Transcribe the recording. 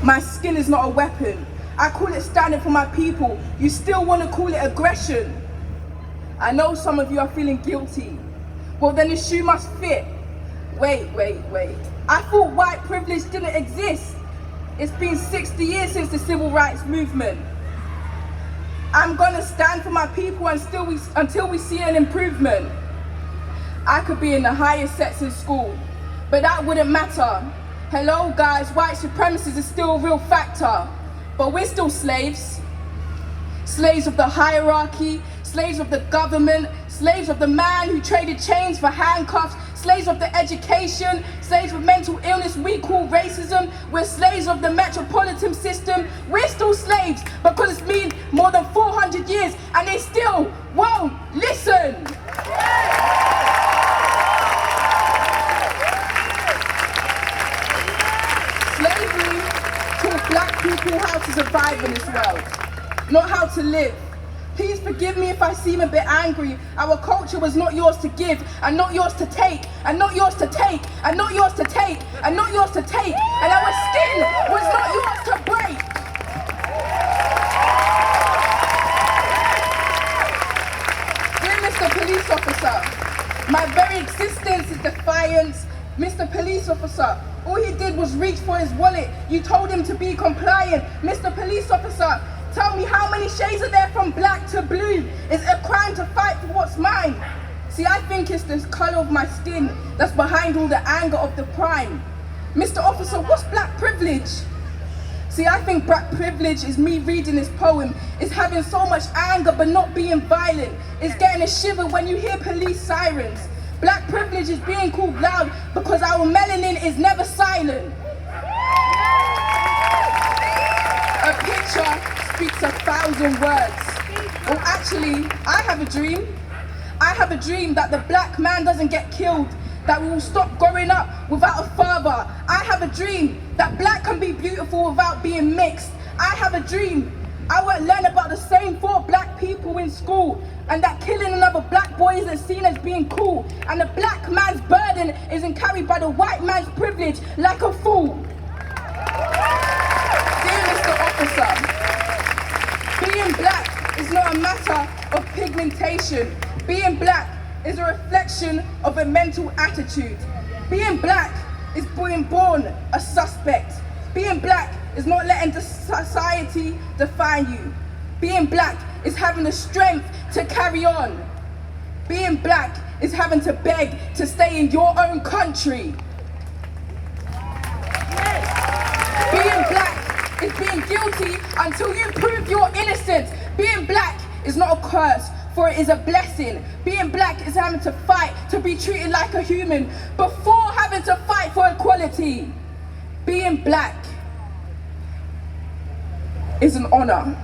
My skin is not a weapon. I call it standing for my people. You still want to call it aggression. I know some of you are feeling guilty. Well, then the shoe must fit. Wait. I thought white privilege didn't exist. It's been 60 years since the civil rights movement. I'm gonna stand for my people until we see an improvement. I could be in the highest sets in school, but that wouldn't matter. Hello guys, white supremacy is still a real factor, but we're still slaves. Slaves of the hierarchy, slaves of the government, slaves of the man who traded chains for handcuffs, slaves of the education, slaves of mental illness we call racism. We're slaves of the metropolitan system. We're still slaves because it's been more than 400 years and they still won't listen. Slavery taught black people how to survive in this world, not how to live. Please forgive me if I seem a bit angry. Our culture was not yours to give, and not yours to take, and not yours to take, and not yours to take, and not yours to take, and our skin was not yours to break. Dear Mr. Police Officer, my very existence is defiance. Mr. Police Officer, all he did was reach for his wallet. You told him to be compliant. Mr. Police Officer, tell me how many shades are there from black to blue? Is it a crime to fight for what's mine? See, I think it's the colour of my skin that's behind all the anger of the crime. Mr. Officer, what's black privilege? See, I think black privilege is me reading this poem, is having so much anger but not being violent, is getting a shiver when you hear police sirens. Black privilege is being called loud because our melanin is never silent. A picture speaks 1,000 words. Well, actually, I have a dream. I have a dream that the black man doesn't get killed, that we will stop growing up without a father. I have a dream that black can be beautiful without being mixed. I have a dream I won't learn about the same 4 black people in school, and that killing another black boy isn't seen as being cool, and the black man's burden isn't carried by the white man's privilege like a fool. Dear Mr. Officer, being black is not a matter of pigmentation. Being black is a reflection of a mental attitude. Being black is being born a suspect. Being black is not letting the society define you. Being black is having the strength to carry on. Being black is having to beg to stay in your own country. Being black is being guilty until you prove your innocence. Being black is not a curse, for it is a blessing. Being black is having to fight to be treated like a human before having to fight for equality. Being black is an honor.